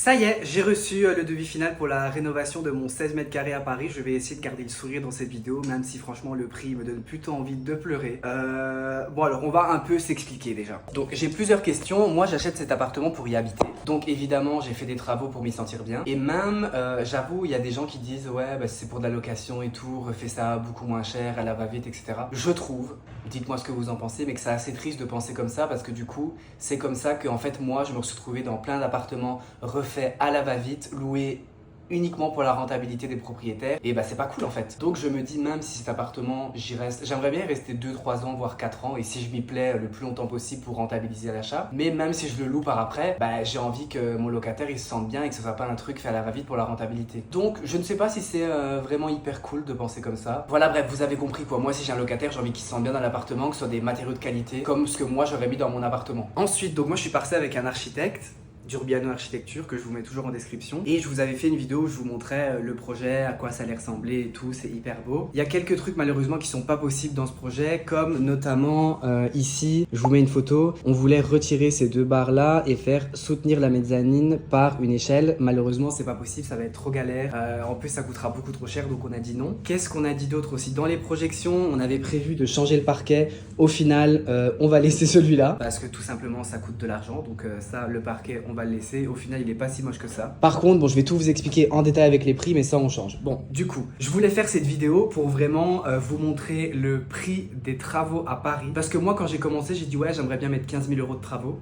Ça y est, j'ai reçu le devis final pour la rénovation de mon 16 mètres carrés à Paris. Je vais essayer de garder le sourire dans cette vidéo, même si franchement le prix me donne plutôt envie de pleurer. Bon alors, on va un peu s'expliquer déjà. Donc j'ai plusieurs questions. Moi j'achète cet appartement pour y habiter. Donc évidemment j'ai fait des travaux pour m'y sentir bien. Et même, j'avoue, il y a des gens qui disent ouais bah, c'est pour de la location et tout, refais ça beaucoup moins cher, à la va-vite, etc. Je trouve, dites-moi ce que vous en pensez, mais que c'est assez triste de penser comme ça parce que du coup c'est comme ça que en fait moi je me suis retrouvé dans plein d'appartements fait à la va-vite, loué uniquement pour la rentabilité des propriétaires, et bah c'est pas cool en fait. Donc je me dis, même si cet appartement j'y reste, j'aimerais bien y rester 2-3 ans voire 4 ans, et si je m'y plais le plus longtemps possible pour rentabiliser l'achat, mais même si je le loue par après, bah j'ai envie que mon locataire il se sente bien et que ce soit pas un truc fait à la va-vite pour la rentabilité. Donc je ne sais pas si c'est vraiment hyper cool de penser comme ça. Voilà, bref, vous avez compris quoi. Moi si j'ai un locataire, j'ai envie qu'il se sente bien dans l'appartement, que ce soit des matériaux de qualité comme ce que moi j'aurais mis dans mon appartement. Ensuite, donc moi je suis passé avec un architecte d'Urbiano Architecture, que je vous mets toujours en description, et je vous avais fait une vidéo où je vous montrais le projet, à quoi ça allait ressembler et tout, c'est hyper beau. Il y a quelques trucs malheureusement qui sont pas possibles dans ce projet, comme notamment ici, je vous mets une photo, on voulait retirer ces deux barres là et faire soutenir la mezzanine par une échelle. Malheureusement c'est pas possible, ça va être trop galère, en plus ça coûtera beaucoup trop cher, donc on a dit non. Qu'est-ce qu'on a dit d'autre aussi? Dans les projections, on avait prévu de changer le parquet, au final on va laisser celui-là, parce que tout simplement ça coûte de l'argent, donc ça, le parquet on va le laisser. Au final il est pas si moche que ça. Par contre bon, je vais tout vous expliquer en détail avec les prix, mais ça on change. Bon, du coup je voulais faire cette vidéo pour vraiment vous montrer le prix des travaux à Paris, parce que moi quand j'ai commencé j'ai dit ouais j'aimerais bien mettre 15 000 € de travaux.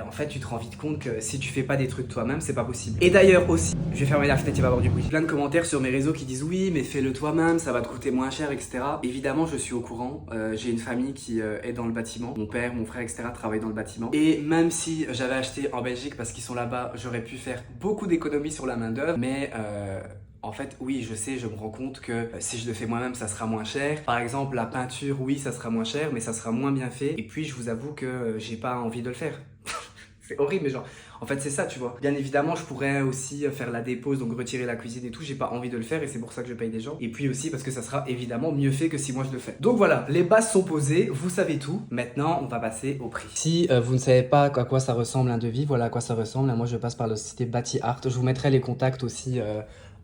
En fait tu te rends vite compte que si tu fais pas des trucs toi-même c'est pas possible. Et d'ailleurs aussi, je vais fermer la fenêtre, il va y avoir du bruit, plein de commentaires sur mes réseaux qui disent oui mais fais-le toi-même, ça va te coûter moins cher, etc. Évidemment je suis au courant, j'ai une famille qui est dans le bâtiment, mon père, mon frère, etc. travaillent dans le bâtiment, et même si j'avais acheté en Belgique parce qu'ils sont là-bas, j'aurais pu faire beaucoup d'économies sur la main d'œuvre, mais en fait, oui, je sais, je me rends compte que si je le fais moi-même, ça sera moins cher. Par exemple, la peinture, oui, ça sera moins cher, mais ça sera moins bien fait. Et puis, je vous avoue que j'ai pas envie de le faire. C'est horrible, mais genre, en fait, c'est ça, tu vois. Bien évidemment, je pourrais aussi faire la dépose, donc retirer la cuisine et tout. J'ai pas envie de le faire et c'est pour ça que je paye des gens. Et puis aussi parce que ça sera évidemment mieux fait que si moi je le fais. Donc voilà, les bases sont posées, vous savez tout. Maintenant, on va passer au prix. Si vous ne savez pas à quoi ça ressemble un devis, voilà à quoi ça ressemble. Moi, je passe par la société Bati Art. Je vous mettrai les contacts aussi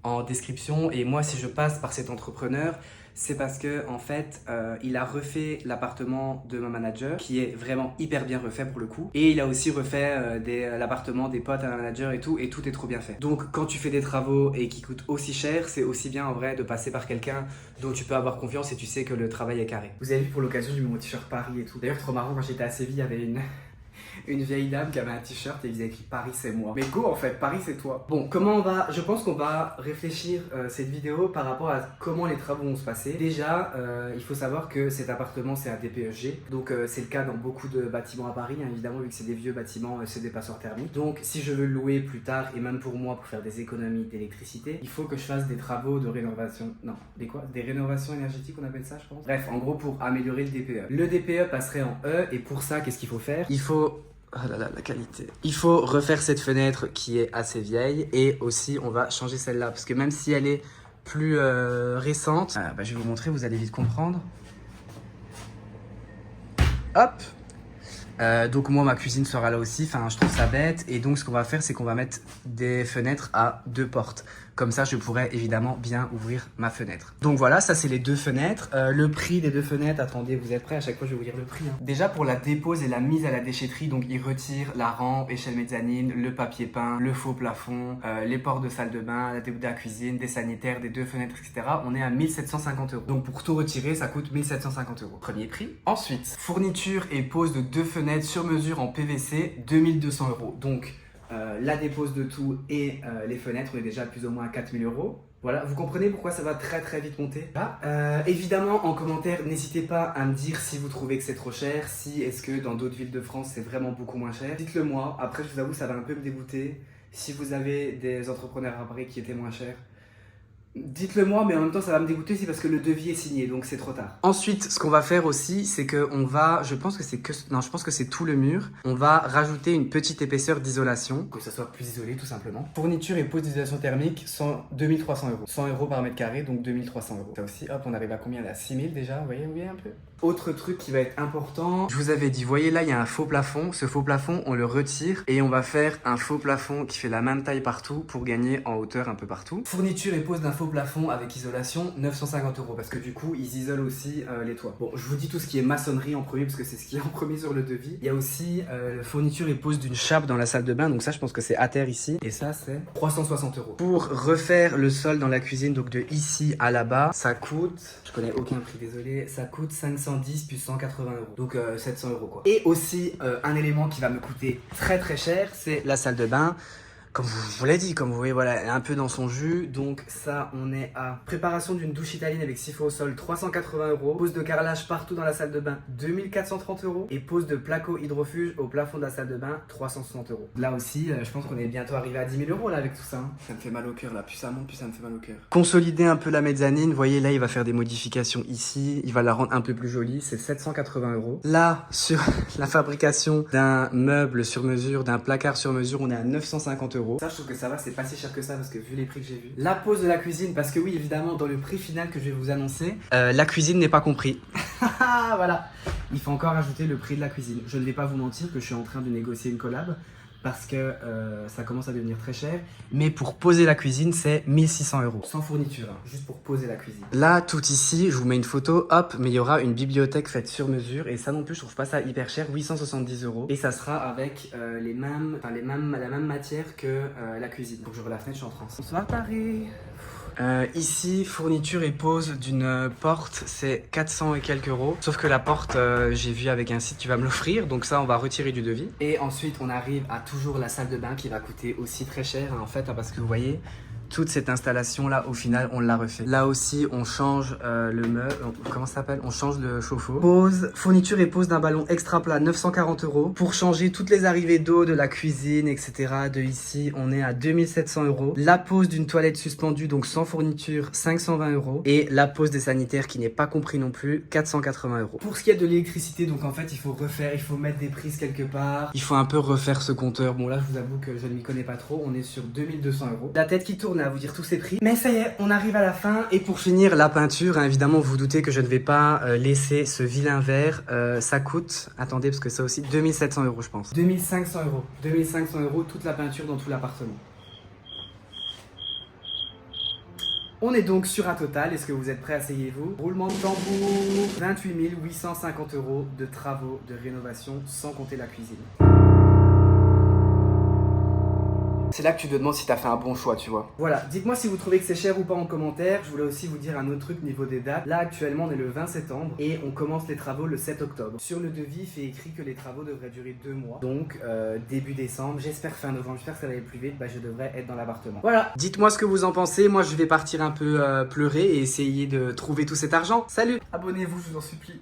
en description. Et moi, si je passe par cet entrepreneur, c'est parce que en fait, il a refait l'appartement de ma manager, qui est vraiment hyper bien refait pour le coup. Et il a aussi refait l'appartement des potes à ma manager et tout est trop bien fait. Donc quand tu fais des travaux et qui coûtent aussi cher, c'est aussi bien en vrai de passer par quelqu'un dont tu peux avoir confiance et tu sais que le travail est carré. Vous avez vu, pour l'occasion, j'ai mis mon t-shirt Paris et tout. D'ailleurs, trop marrant, quand j'étais à Séville, il y avait une vieille dame qui avait un t-shirt et il faisait écrit Paris c'est moi. Mais go en fait, Paris c'est toi. Bon, comment on va... Je pense qu'on va réfléchir cette vidéo par rapport à comment les travaux vont se passer. Déjà, il faut savoir que cet appartement c'est un DPEG. Donc c'est le cas dans beaucoup de bâtiments à Paris, hein, évidemment, vu que c'est des vieux bâtiments, c'est des passoires thermiques. Donc si je veux le louer plus tard, et même pour moi pour faire des économies d'électricité, il faut que je fasse des travaux de rénovation. Non, des rénovations énergétiques on appelle ça, je pense. Bref, en gros pour améliorer le DPE. Le DPE passerait en E, et pour ça, qu'est-ce qu'il faut faire? Il faut... Oh là là, la qualité. Il faut refaire cette fenêtre qui est assez vieille, et aussi on va changer celle-là parce que même si elle est plus récente, je vais vous montrer, vous allez vite comprendre. Hop. Donc moi ma cuisine sera là aussi, enfin je trouve ça bête, et donc ce qu'on va faire c'est qu'on va mettre des fenêtres à 2 portes. Comme ça je pourrais évidemment bien ouvrir ma fenêtre. Donc voilà, ça c'est les 2 fenêtres. Le prix des 2 fenêtres, attendez, vous êtes prêts? À chaque fois je vais vous dire le prix. Hein. Déjà pour la dépose et la mise à la déchetterie, donc il retire la rampe, échelle mezzanine, le papier peint, le faux plafond, les portes de salle de bain, la début de la cuisine, des sanitaires, des 2 fenêtres, etc. On est à 1750 €. Donc pour tout retirer ça coûte 1750 €. Premier prix. Ensuite, fourniture et pose de 2 fenêtres sur mesure en PVC, 2200 €. Donc la dépose de tout et les fenêtres, on est déjà plus ou moins à 4000 €. Voilà, vous comprenez pourquoi ça va très très vite monter. Évidemment, en commentaire, n'hésitez pas à me dire si vous trouvez que c'est trop cher, si est-ce que dans d'autres villes de France c'est vraiment beaucoup moins cher. Dites-le moi, après je vous avoue ça va un peu me dégoûter. Si vous avez des entrepreneurs à Paris qui étaient moins chers, dites-le moi, mais en même temps ça va me dégoûter aussi parce que le devis est signé, donc c'est trop tard. Ensuite, ce qu'on va faire aussi, c'est qu'on va, je pense que c'est tout le mur. On va rajouter une petite épaisseur d'isolation, que ça soit plus isolé tout simplement. Fourniture et pose d'isolation thermique, 2300 €. 100 € par mètre carré, donc 2300 €. Ça aussi, hop, on arrive à combien là? 6000 déjà, vous voyez un peu? Autre truc qui va être important, je vous avais dit, voyez là il y a un faux plafond, ce faux plafond on le retire et on va faire un faux plafond qui fait la même taille partout pour gagner en hauteur un peu partout. Fourniture et pose d'un faux plafond avec isolation, 950 € parce que du coup ils isolent aussi les toits. Bon, je vous dis tout ce qui est maçonnerie en premier parce que c'est ce qui est en premier sur le devis. Il y a aussi fourniture et pose d'une chape dans la salle de bain, donc ça je pense que c'est à terre ici et ça c'est 360 €. Pour refaire le sol dans la cuisine, donc de ici à là-bas, ça coûte, je connais aucun prix désolé, ça coûte 510 plus 180 €, donc 700 € quoi. Et aussi un élément qui va me coûter très très cher, c'est la salle de bain. Comme je vous l'ai dit, comme vous voyez, voilà, elle est un peu dans son jus. Donc ça, on est à préparation d'une douche italienne avec siphon au sol, 380 €. Pose de carrelage partout dans la salle de bain, 2430 €. Et pose de placo hydrofuge au plafond de la salle de bain, 360 €. Là aussi, je pense qu'on est bientôt arrivé à 10 000 € là avec tout ça. Hein. Ça me fait mal au cœur là, plus ça monte, plus ça me fait mal au cœur. Consolider un peu la mezzanine, vous voyez là, il va faire des modifications ici. Il va la rendre un peu plus jolie, c'est 780 €. Là, sur la fabrication d'un meuble sur mesure, d'un placard sur mesure, on est à 950 €. Ça, je trouve que ça va, c'est pas si cher que ça parce que vu les prix que j'ai vus. La pose de la cuisine, parce que oui, évidemment, dans le prix final que je vais vous annoncer, la cuisine n'est pas compris. Voilà, il faut encore ajouter le prix de la cuisine. Je ne vais pas vous mentir que je suis en train de négocier une collab parce que ça commence à devenir très cher. Mais pour poser la cuisine, c'est 1600 €. Sans fourniture, hein, juste pour poser la cuisine. Là, tout ici, je vous mets une photo, hop, mais il y aura une bibliothèque faite sur mesure. Et ça non plus, je trouve pas ça hyper cher, 870 €. Et ça sera avec la même matière que la cuisine. Donc j'ouvre la fenêtre, je suis en France. Bonsoir Paris. Ici, fourniture et pose d'une porte, c'est 400 et quelques €. Sauf que la porte, j'ai vu avec un site, tu vas me l'offrir. Donc ça, on va retirer du devis. Et ensuite, on arrive à toujours la salle de bain qui va coûter aussi très cher, hein, en fait, hein, parce que vous voyez, toute cette installation là, au final, on l'a refait. Là aussi, on change le meuble, comment ça s'appelle? On change le chauffe-eau. Pose, fourniture et pose d'un ballon extra plat, 940 €. Pour changer toutes les arrivées d'eau de la cuisine, etc. De ici, on est à 2700 €. La pose d'une toilette suspendue, donc sans fourniture, 520 €. Et la pose des sanitaires qui n'est pas compris non plus, 480 €. Pour ce qui est de l'électricité, donc en fait, il faut refaire, il faut mettre des prises quelque part. Il faut un peu refaire ce compteur. Bon là, je vous avoue que je ne m'y connais pas trop. On est sur 2200 €. La tête qui tourne à vous dire tous ces prix. Mais ça y est, on arrive à la fin. Et pour finir, la peinture, hein, évidemment, vous vous doutez que je ne vais pas laisser ce vilain vert. Ça coûte, attendez, parce que ça aussi, 2700 € je pense. 2500 €. 2500 € toute la peinture dans tout l'appartement. On est donc sur un total, est-ce que vous êtes prêts, asseyez-vous? Roulement de tambour, 28 850 € de travaux de rénovation sans compter la cuisine. C'est là que tu te demandes si tu as fait un bon choix, tu vois. Voilà, dites-moi si vous trouvez que c'est cher ou pas en commentaire. Je voulais aussi vous dire un autre truc niveau des dates. Là, actuellement, on est le 20 septembre et on commence les travaux le 7 octobre. Sur le devis, il fait écrit que les travaux devraient durer 2 mois. Donc, début décembre, j'espère fin novembre, j'espère que ça va aller plus vite. Bah, je devrais être dans l'appartement. Voilà, dites-moi ce que vous en pensez. Moi, je vais partir un peu pleurer et essayer de trouver tout cet argent. Salut! Abonnez-vous, je vous en supplie.